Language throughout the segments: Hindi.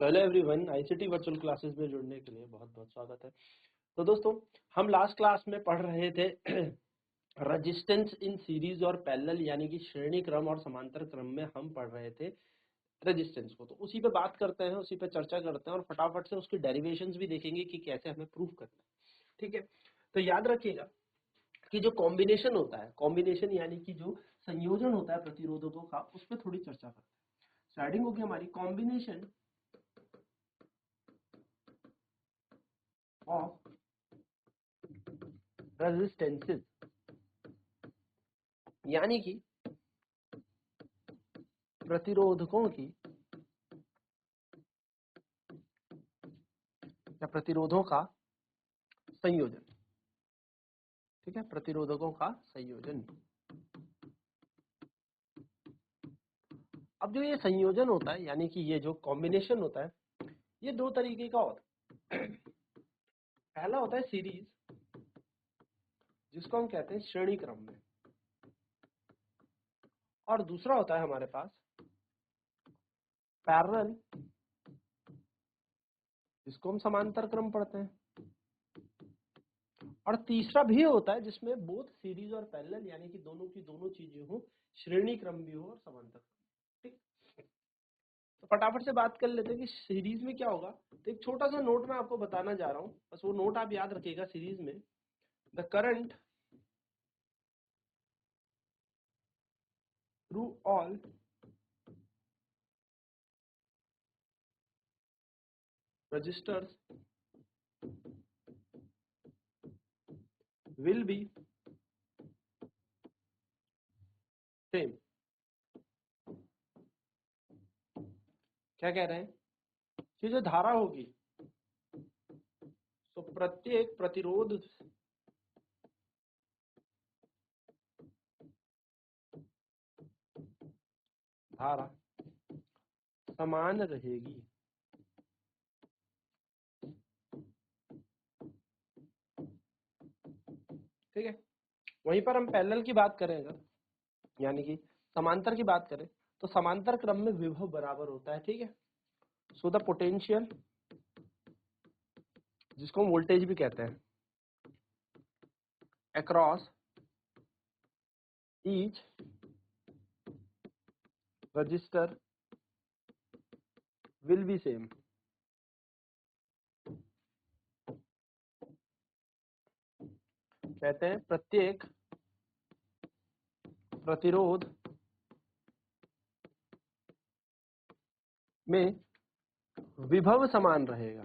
Hello everyone, ICT virtual classes में जुड़ने के लिए बहुत बहुत स्वागत है। तो दोस्तों, हम लास्ट क्लास में पढ़ रहे थे रेजिस्टेंस इन सीरीज और पैरेलल, यानी कि श्रेणी क्रम और समांतर क्रम में हम पढ़ रहे थे रेजिस्टेंस को। तो उसी पे बात करते हैं, उसी पे चर्चा करते हैं और फटाफट से उसकी डेरिवेशंस भी देखेंगे कि कैसे हमें प्रूव करना है। ठीक है, तो याद रखिएगा कि जो कॉम्बिनेशन होता है, कॉम्बिनेशन यानी कि जो संयोजन होता है प्रतिरोधकों का, उस पर थोड़ी चर्चा करते हैं। स्टार्टिंग होगी हमारी कॉम्बिनेशन ऑफ रेजिस्टेंसेस, यानी कि प्रतिरोधकों की या प्रतिरोधों का संयोजन। ठीक है, प्रतिरोधकों का संयोजन। अब जो ये संयोजन होता है, यानी कि ये जो कॉम्बिनेशन होता है, ये दो तरीके का होता है। पहला होता है सीरीज, जिसको हम कहते हैं श्रेणी क्रम में, और दूसरा होता है हमारे पास पैरेलल, जिसको हम समांतर क्रम पढ़ते हैं। और तीसरा भी होता है जिसमें बोथ सीरीज और पैरेलल, यानी कि दोनों की दोनों चीजें हो, श्रेणी क्रम भी हो और समांतर क्रम। ठीक, तो फटाफट से बात कर लेते हैं कि सीरीज में क्या होगा। तो एक छोटा सा नोट मैं आपको बताना जा रहा हूं, बस वो नोट आप याद रखिएगा। सीरीज में the current through all registers will be same. क्या कह रहे हैं कि जो धारा होगी, तो प्रत्येक प्रतिरोध धारा समान रहेगी। ठीक है, वहीं पर हम पैरेलल की बात करें अगर, यानी कि समांतर की बात करें, तो समांतर क्रम में विभव बराबर होता है। ठीक है, सो द पोटेंशियल, जिसको हम वोल्टेज भी कहते हैं, across each resistor will be same. कहते हैं प्रत्येक प्रतिरोध में विभव समान रहेगा।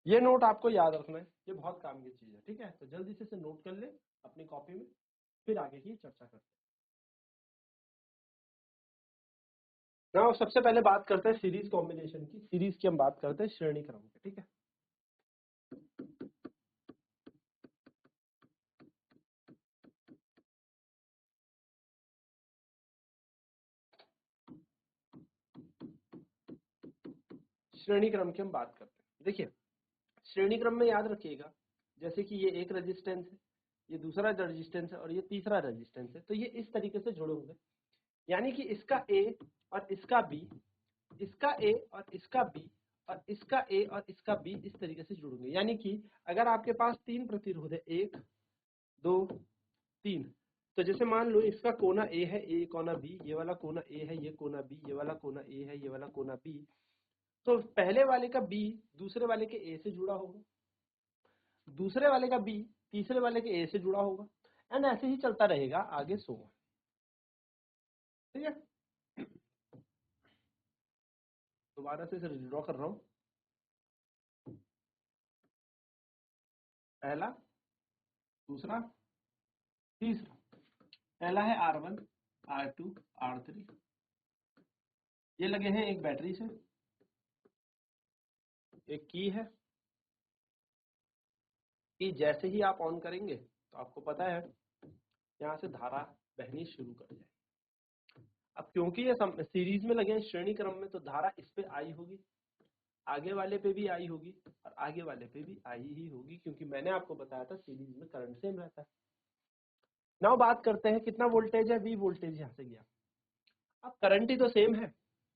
ये नोट आपको याद रखना है, ये बहुत काम की चीज है। ठीक है, तो जल्दी से नोट कर ले अपनी कॉपी में, फिर आगे की चर्चा करते हैं। ना, सबसे पहले बात करते हैं सीरीज कॉम्बिनेशन की। सीरीज की हम बात करते हैं श्रेणी क्रम की। ठीक है, श्रेणी क्रम की हम बात करते हैं। देखिए, श्रेणी क्रम में याद रखिएगा, जैसे कि ये एक रेजिस्टेंस है, ये दूसरा रेजिस्टेंस है और ये तीसरा रेजिस्टेंस है, तो ये इस तरीके से जुड़े होंगे। यानी कि इसका ए और इसका बी, इसका ए और इसका बी, और इसका ए और इसका बी इस तरीके से जुड़ेंगे। यानी कि अगर आपके पास तीन प्रतिरोध है, एक दो तीन, तो जैसे मान लो इसका कोना ए है, ए कोना बी, ये वाला कोना ए है, ये कोना बी, ये वाला कोना ए है, ये वाला कोना बी, तो पहले वाले का बी दूसरे वाले के ए से जुड़ा होगा, दूसरे वाले का बी तीसरे वाले के ए से जुड़ा होगा, एंड ऐसे ही चलता रहेगा आगे सो। ठीक है, दोबारा से इसे ड्रॉ कर रहा हूं। पहला, दूसरा, तीसरा। पहला है R1, R2, R3, ये लगे हैं एक बैटरी से, एक की है कि जैसे ही आप ऑन करेंगे तो आपको पता है यहाँ से धारा बहनी शुरू कर जाए। अब क्योंकि ये सीरीज में लगे हैं श्रेणी क्रम में, तो धारा इस पे आई होगी, आगे वाले पे भी आई होगी, और आगे वाले पे भी आई ही होगी, क्योंकि मैंने आपको बताया था सीरीज में करंट सेम रहता है। नाउ बात करते हैं कितना वोल्टेज है, V वोल्टेज यहाँ से गया। अब करंट ही तो सेम है,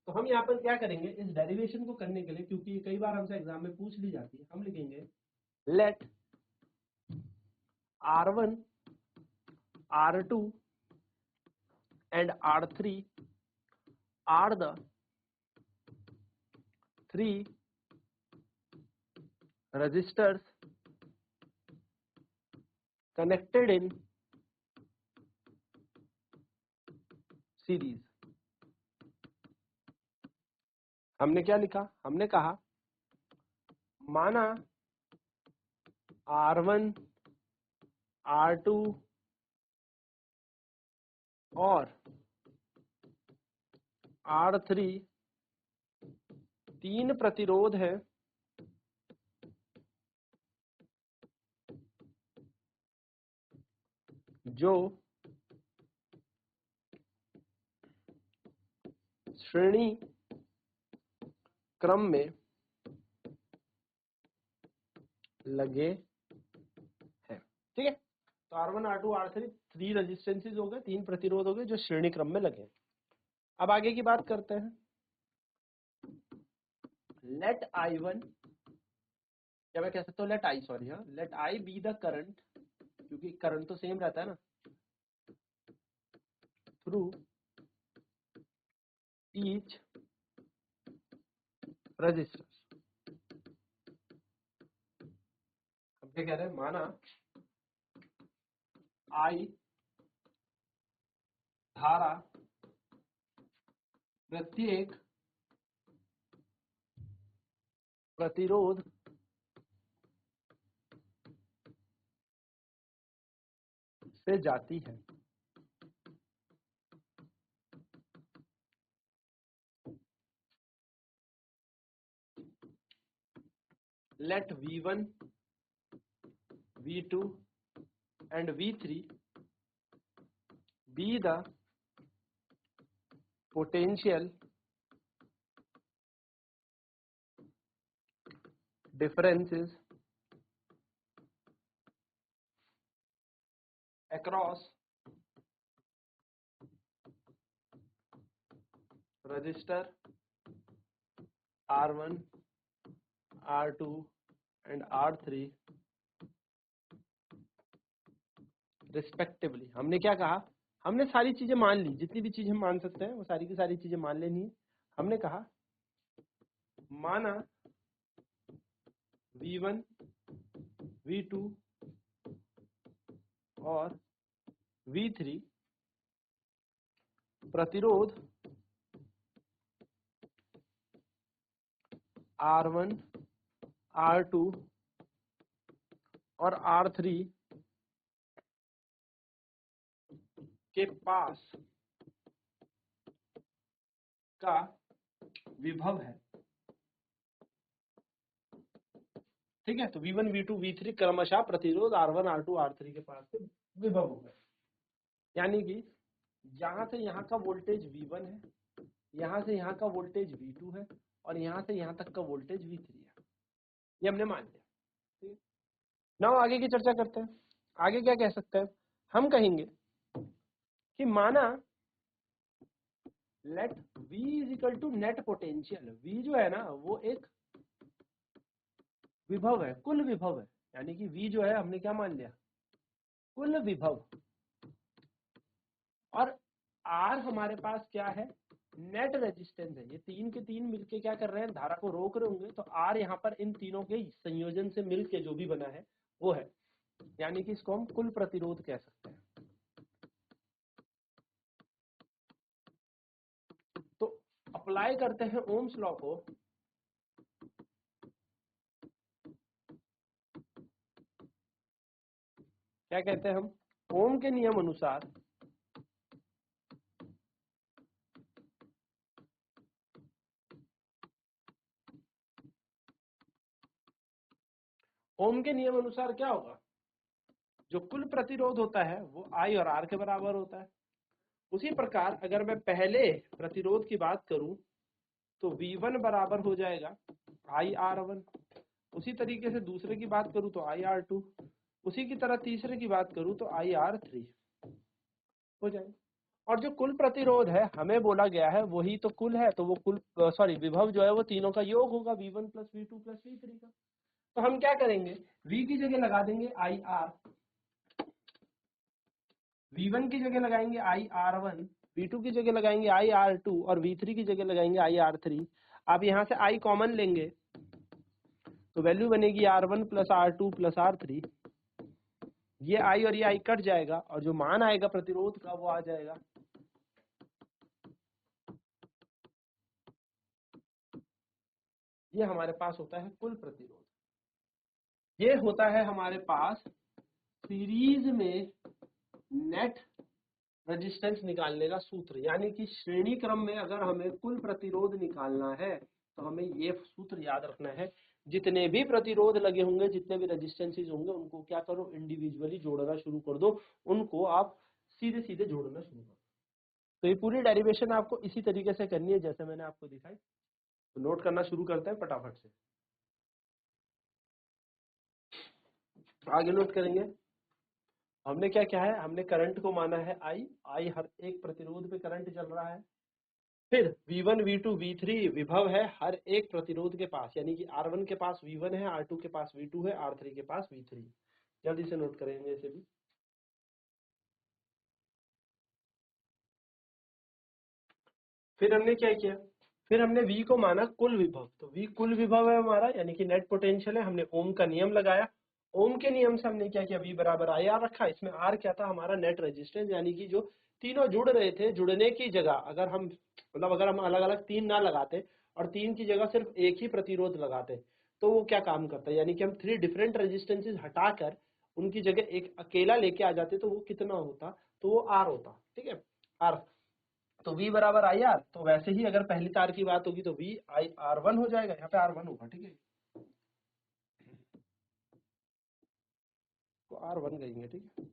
तो हम यहाँ पर क्या करेंगे, इस डेरिवेशन को करने के लिए, क्योंकि कई बार हमसे एग्जाम में पूछ ली जाती है, हम लिखेंगे late R1 R2 and R3 are the three resistors connected in series। हमने क्या लिखा, हमने कहा माना R1 R2 और R3 तीन प्रतिरोध है जो श्रेणी क्रम में लगे हैं। ठीक है, तो R1 R2 R3 three resistances हो गए, तीन प्रतिरोध हो गए जो श्रेणी क्रम में लगे हैं। अब आगे की बात करते हैं, लेट I1, क्या मैं कह सकता हूँ लेट I, सॉरी हाँ, let I be the current, क्योंकि करंट तो सेम रहता है ना, थ्रू ईच रजिस्टर। हम क्या कह रहे हैं, माना I धारा प्रत्येक प्रतिरोध से जाती है। Let V1 V2 and V3 be the potential differences across resistor R1 R2 and R3 respectively. हमने क्या कहा, हमने सारी चीजें मान ली, जितनी भी चीजें हम मान सकते हैं वो सारी की सारी चीजें मान लेनी है। हमने कहा माना V1 V2 और V3 प्रतिरोध R1 R2 और R3 के पास का विभव है। ठीक है, तो V1 V2 V3 क्रमशः प्रतिरोध R1 R2 R3 के पास से विभव हो गए, यानी कि यहां से यहाँ का वोल्टेज V1 है, यहाँ से यहाँ का वोल्टेज V2 है और यहाँ से यहाँ तक का वोल्टेज V3 है, ये हमने मान लिया। ठीक है, नाउ आगे की चर्चा करते हैं। आगे क्या कह सकते हैं, हम कहेंगे कि माना let V is equal to net potential. V जो है ना वो एक विभव है, कुल विभव है, यानी कि V जो है हमने क्या मान लिया, कुल विभव, और R हमारे पास क्या है, नेट रेजिस्टेंस है। ये तीन के तीन मिलके क्या कर रहे हैं, धारा को रोक रहे होंगे, तो R यहाँ पर इन तीनों के संयोजन से मिलके जो भी बना है वो है, यानी कि इसको हम कुल प्रतिरोध कह सकते हैं। तो अप्लाई करते हैं ओम्स लॉ को, क्या कहते हैं हम, ओम के नियम अनुसार ओम के नियम अनुसार क्या होगा, जो कुल प्रतिरोध होता है वो I और R के बराबर होता है। उसी प्रकार अगर मैं पहले प्रतिरोध की बात करूं तो V1 बराबर हो जाएगा IR1, उसी तरीके से दूसरे की बात करूं तो IR2, उसी की तरह तीसरे की बात करूं तो IR3। हो जाएगा। और जो कुल प्रतिरोध है हमें बोला गया है वही तो कुल है, तो वो कुल सॉरी विभव जो है वो तीनों का योग होगा, V1 plus V2 plus V3 का। तो हम क्या करेंगे, V की जगह लगा देंगे IR, V1 की जगह लगाएंगे IR1, V2 की जगह लगाएंगे IR2 और V3 की जगह लगाएंगे IR3। आप यहाँ से I कॉमन लेंगे तो वैल्यू बनेगी R1 plus R2 plus R3। ये I और ये I कट जाएगा और जो मान आएगा प्रतिरोध का वो आ जाएगा, ये हमारे पास होता है कुल प्रतिरोध। ये होता है हमारे पास सीरीज में नेट रेजिस्टेंस निकालने का सूत्र। यानी कि श्रेणी क्रम में अगर हमें कुल प्रतिरोध निकालना है तो हमें ये सूत्र याद रखना है, जितने भी प्रतिरोध लगे होंगे, जितने भी रेजिस्टेंसेस होंगे, उनको क्या करो, इंडिविजुअली जोड़ना शुरू कर दो, उनको आप सीधे सीधे जोड़ना शुरू करो। तो ये पूरी डेरिवेशन आपको इसी तरीके से करनी है जैसे मैंने आपको दिखाई। तो नोट करना शुरू करते हैं फटाफट से, आगे नोट करेंगे। हमने क्या क्या है, हमने करंट को माना है I हर एक प्रतिरोध पे करंट चल रहा है। फिर V1 V2 V3 विभव है हर एक प्रतिरोध के पास, यानी कि R1 के पास V1 है, R2 के पास V2 है, R3 के पास V3। जल्दी से नोट करेंगे इसे भी। फिर हमने क्या किया, फिर हमने V को माना कुल विभव, तो V कुल विभव है हमारा, यानी कि नेट पोटेंशियल है। हमने ओम का नियम लगाया, ओम के नियम से हमने क्या किया, V बराबर IR रखा। इसमें R क्या था, हमारा नेट रेजिस्टेंस, यानी कि जो तीनों जुड़ रहे थे, जुड़ने की जगह अगर हम मतलब अगर हम अलग अलग तीन ना लगाते और तीन की जगह सिर्फ एक ही प्रतिरोध लगाते तो वो क्या काम करता है, यानी कि हम 3 डिफरेंट रेजिस्टेंसेस हटाकर उनकी जगह एक अकेला लेके आ जाते तो वो कितना होता, तो वो R होता। ठीक है, R। तो V बराबर IR, तो वैसे ही अगर पहली तार की बात होगी तो V R1 हो जाएगा, यहाँ पे R1 होगा। ठीक है, तो R1 कहेंगे। ठीक है,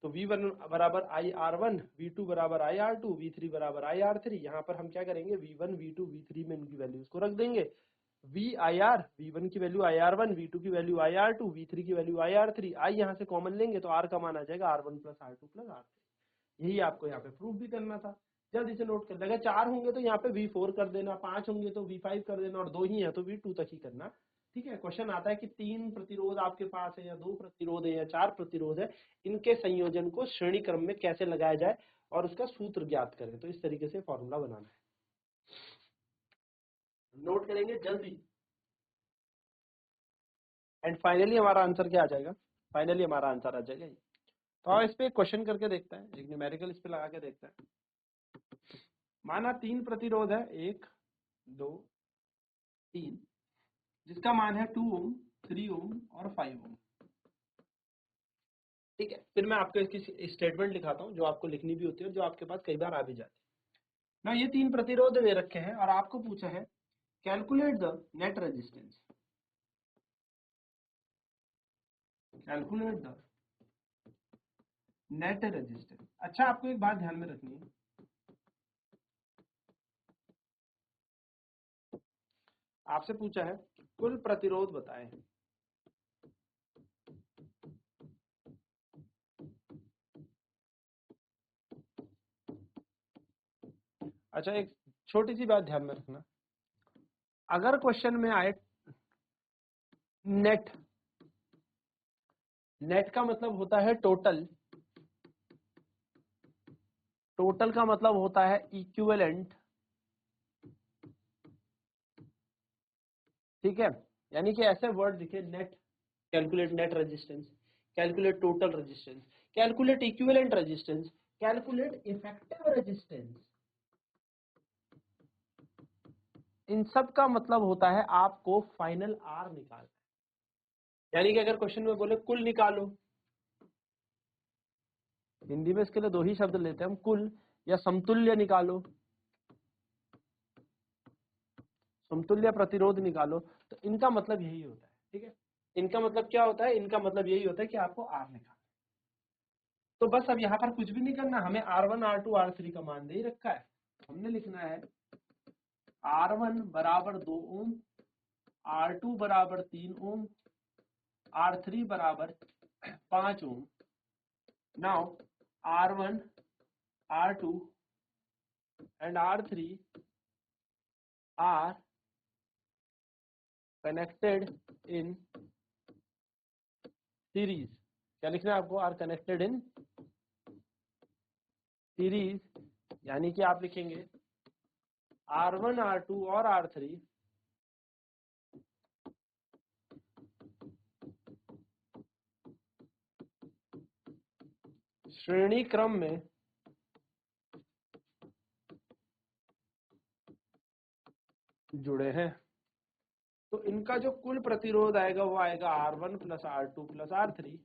तो V1 बराबर IR1, V2 बराबर IR2, V3 बराबर IR3। यहाँ पर हम क्या करेंगे, V1 V2 V3 में इनकी वैल्यूज को रख देंगे। VIR, V1 की वैल्यू IR1, V2 की वैल्यू IR2, V3 की वैल्यू IR3। I यहाँ से कॉमन लेंगे तो R का मान आ जाएगा R1 plus R2 plus R3। यही आपको यहाँ पे प्रूफ भी करना था। जल्दी से नोट कर लेगा, 4 होंगे तो यहाँ पे V4 कर देना, 5 होंगे तो V5 कर देना और 2 ही है तो V2 तक ही करना। ठीक है, क्वेश्चन आता है कि 3 प्रतिरोध आपके पास है या 2 प्रतिरोध है या 4 प्रतिरोध है, इनके संयोजन को श्रेणी क्रम में कैसे लगाया जाए और उसका सूत्र ज्ञात करें। तो इस तरीके से फॉर्मूला बनाना है, नोट करेंगे जल्दी। एंड फाइनली हमारा आंसर क्या आ जाएगा, फाइनली हमारा आंसर आ जाएगा। तो आप इस पे क्वेश्चन करके देखते हैं, एक न्यूमेरिकल इस पे लगा के देखते हैं। माना 3 प्रतिरोध है, 1 2 3, जिसका मान है 2 ओम, 3 ओम और 5 ओम। ठीक है, फिर मैं आपको इसकी स्टेटमेंट लिखाता हूँ जो आपको लिखनी भी होती है और जो आपके पास कई बार आ भी जाती है ना। ये 3 प्रतिरोध दे रखे हैं और आपको पूछा है calculate the net resistance, calculate the net resistance. अच्छा, आपको एक बात ध्यान में रखनी है, आपसे पूछा है कुल प्रतिरोध बताएं। अच्छा, एक छोटी सी बात ध्यान में रखना, अगर क्वेश्चन में आए नेट, नेट का मतलब होता है टोटल, टोटल का मतलब होता है इक्विवेलेंट। ठीक है, यानी कि ऐसे वर्ड लिखे, net, calculate net resistance, calculate total resistance, calculate equivalent resistance, calculate effective resistance. इन सब का मतलब होता है आपको फाइनल आर निकालना है। यानी कि अगर क्वेश्चन में बोले कुल निकालो, हिंदी में इसके लिए 2 ही शब्द लेते हैं हम, कुल या समतुल्य निकालो, समतुल्य प्रतिरोध निकालो, तो इनका मतलब यही होता है। ठीक है, इनका मतलब क्या होता है, इनका मतलब यही होता है कि आपको आर निकालना। तो बस अब यहाँ पर कुछ भी नहीं करना, हमें R1 R2 R3 का मान दे ही रखा है। हमने लिखना है R1 बराबर 2 ओम, R2 बराबर 3 ओम, R3 बराबर 5 ohm. Now R1, R2 and R3 are connected in series. क्या लिखना है आपको? आर कनेक्टेड इन सीरीज, यानी कि आप लिखेंगे R1, R2 और R3 श्रेणी क्रम में जुड़े हैं। तो इनका जो कुल प्रतिरोध आएगा वो आएगा R1 plus R2 plus R3।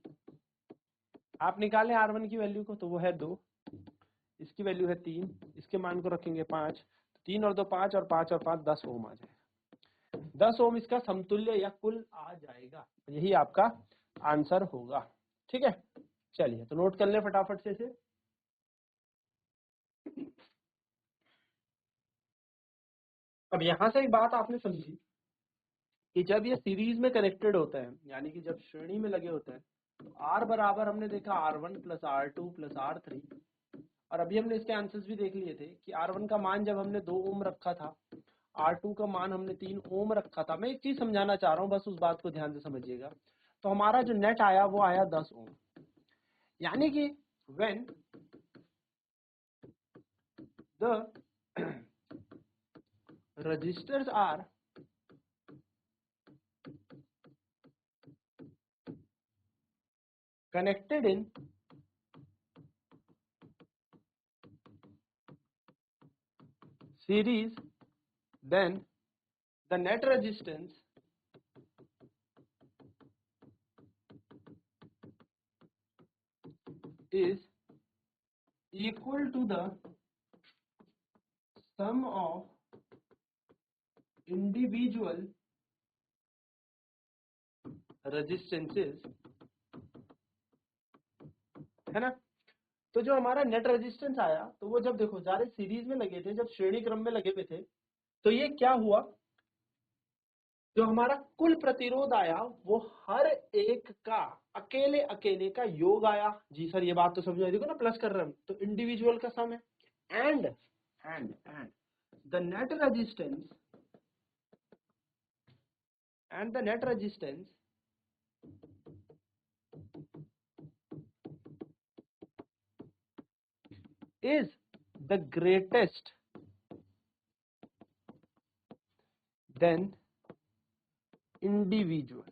आप निकालें R1 की वैल्यू को, तो वो है 2, इसकी वैल्यू है 3, इसके मान को रखेंगे 5, 3 और 2 5 और 5 और 5 10 ओम आ जाएगा। 10 ओम इसका समतुल्य या कुल आ जाएगा। यही आपका आंसर होगा। ठीक है, चलिए तो नोट कर लें फटाफट से इसे। अब यहां से एक बात आपने समझी कि जब ये सीरीज में कनेक्टेड होता है, यानी कि जब श्रेणी में लगे होते हैं, तो R बराबर हमने देखा R1 plus R2 plus R3। और अभी हमने इसके आंसर्स भी देख लिए थे कि R1 का मान जब हमने 2 ओम रखा था, R2 का मान हमने 3 ओम रखा था। मैं एक चीज समझाना चाह रहा हूँ, बस उस बात को ध्यान से समझिएगा। तो हमारा जो नेट आया वो आया 10 ओम, यानी कि when the resistors are connected in series, then the net resistance is equal to the sum of individual resistances, है ना। तो जो हमारा नेट रेजिस्टेंस आया, तो वो जब देखो सारे सीरीज में लगे थे, जब श्रेणी क्रम में लगे हुए थे, तो ये क्या हुआ, जो हमारा कुल प्रतिरोध आया वो हर एक का अकेले अकेले का योग आया। जी सर ये बात तो समझ आई, देखो ना प्लस कर रहे हैं हम, तो इंडिविजुअल का सम है। And the net resistance is the greatest than individual।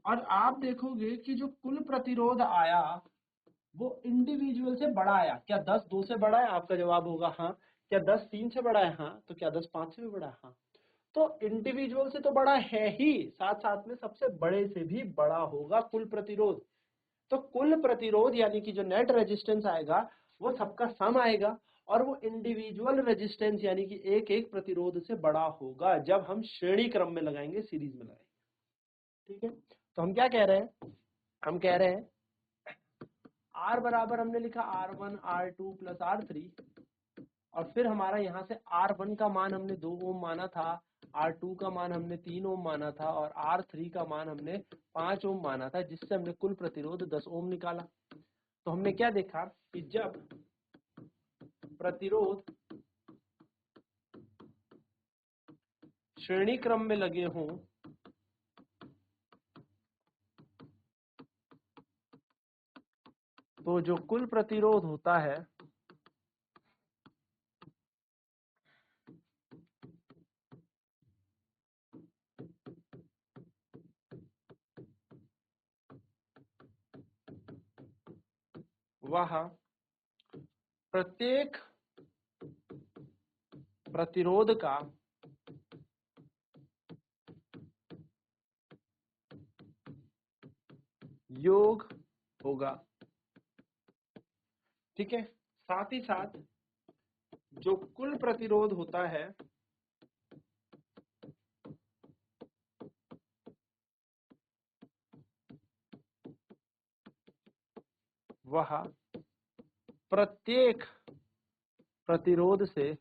और आप देखोगे कि जो कुल प्रतिरोध आया वो इंडिविजुअल से बड़ा आया। क्या 10 2 से बड़ा है? आपका जवाब होगा हाँ। क्या 10 3 से बड़ा है? हाँ। तो क्या 10 5 से भी बड़ा है? हाँ। तो इंडिविजुअल से तो बड़ा है ही, साथ साथ में सबसे बड़े से भी बड़ा होगा कुल प्रतिरोध। तो कुल प्रतिरोध यानी कि जो नेट रेजिस्टेंस आएगा वो सबका सम आएगा, और वो इंडिविजुअल रेजिस्टेंस यानी कि एक एक प्रतिरोध से बड़ा होगा जब हम श्रेणी क्रम में लगाएंगे, सीरीज में लगाएंगे। ठीक है, तो हम क्या कह रहे हैं? हम कह रहे हैं R बराबर हमने लिखा R1 R2 प्लस R3, और फिर हमारा यहाँ से R1 का मान हमने 2 ओम माना था, R2 का मान हमने 3 ओम माना था, और R3 का मान हमने 5 ओम माना था, जिससे हमने कुल प्रतिरोध 10 ओम निकाला। तो हमने क्या देखा कि जब प्रतिरोध श्रेणी क्रम में लगे हों तो जो कुल प्रतिरोध होता है वह प्रत्येक प्रतिरोध का योग होगा। ठीक है, साथ ही साथ जो कुल प्रतिरोध होता है वह प्रत्येक प्रतिरोध से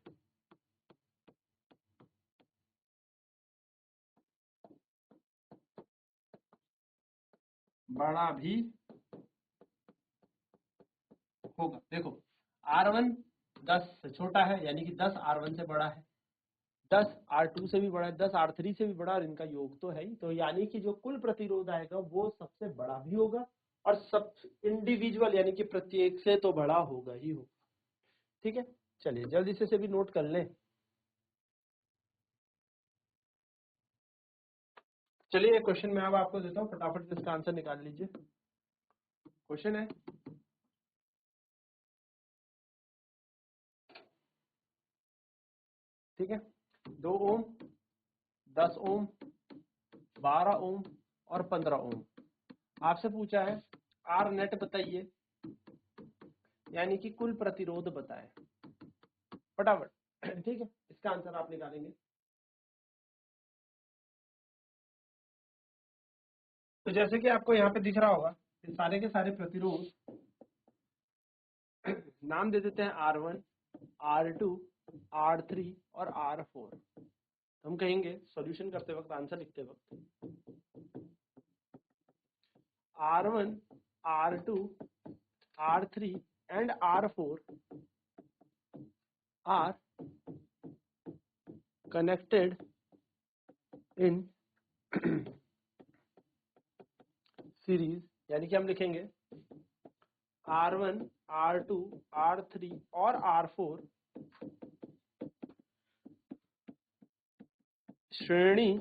बड़ा भी होगा। देखो R1 10 से छोटा है यानी कि 10 R1 से बड़ा है, 10 R2 से भी बड़ा है, 10 R3 से भी बड़ा, और इनका योग तो है ही, तो यानी कि जो कुल प्रतिरोध आएगा वो सबसे बड़ा भी होगा और सब इंडिविजुअल यानी कि प्रत्येक से तो बड़ा होगा ही होगा। ठीक है, चलिए जल्दी से भी नोट कर लें। चलिए एक क्वेश्चन मैं अब आपको देता हूँ, फटाफट से इसका आंसर निकाल लीजिए। क्वेश्चन है, ठीक है, 2 ओम, 10 ओम, 12 ओम और 15 ओम। आपसे पूछा है आर नेट बताइए, यानी कि कुल प्रतिरोध बताए फटाफट। ठीक है, इसका आंसर आप निकालेंगे। तो जैसे कि आपको यहाँ पे दिख रहा होगा, ये सारे के सारे प्रतिरोध नाम दे देते हैं R1, R2, R3 और R4। हम कहेंगे सॉल्यूशन करते वक्त, आंसर लिखते वक्त, R1, R2, R3 and R4 are connected in series, यानी कि हम लिखेंगे R1, R2, R3 और R4 श्रेणी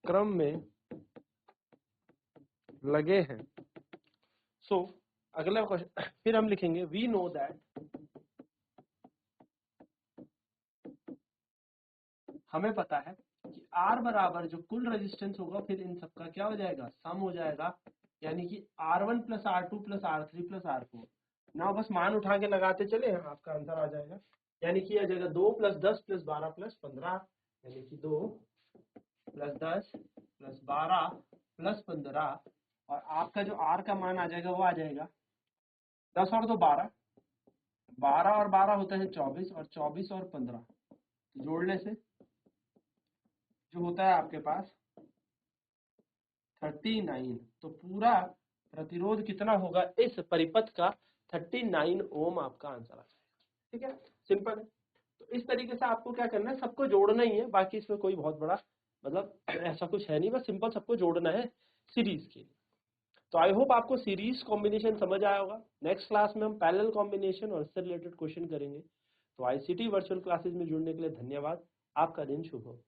क्रम में लगे हैं। सो अगला क्वेश्चन फिर हम लिखेंगे वी नो दैट, हमें पता है कि R बराबर जो कुल रेजिस्टेंस होगा फिर इन सबका क्या हो जाएगा, सम हो जाएगा, यानी कि R1 plus R2 plus R3 plus R4। ना बस मान उठा के लगाते चले, आपका आंसर आ जाएगा, यानी कि आ जाएगा 2 प्लस 10 प्लस 12 प्लस 15, यानी कि 2 प्लस 10 प्लस 12 प्लस 15, और आपका जो R का मान आ जाएगा वो आ जाएगा 10 और 2 12, 12 और 12 होता है 24, और 24 और 15 जोड़ने से जो होता है आपके पास 39। तो पूरा प्रतिरोध कितना होगा इस परिपथ का, 39 ओम आपका आंसर आ जाएगा। ठीक है, सिंपल है। तो इस तरीके से आपको क्या करना है, सबको जोड़ना ही है, बाकी इसमें कोई बहुत बड़ा मतलब ऐसा कुछ है नहीं, बस सिंपल सबको जोड़ना है सीरीज के लिए। तो आई होप आपको सीरीज कॉम्बिनेशन समझ आया होगा। नेक्स्ट क्लास में हम पैरेलल कॉम्बिनेशन और इससे रिलेटेड क्वेश्चन करेंगे। तो आईसीटी वर्चुअल क्लासेज में जुड़ने के लिए धन्यवाद। आपका दिन शुभ हो।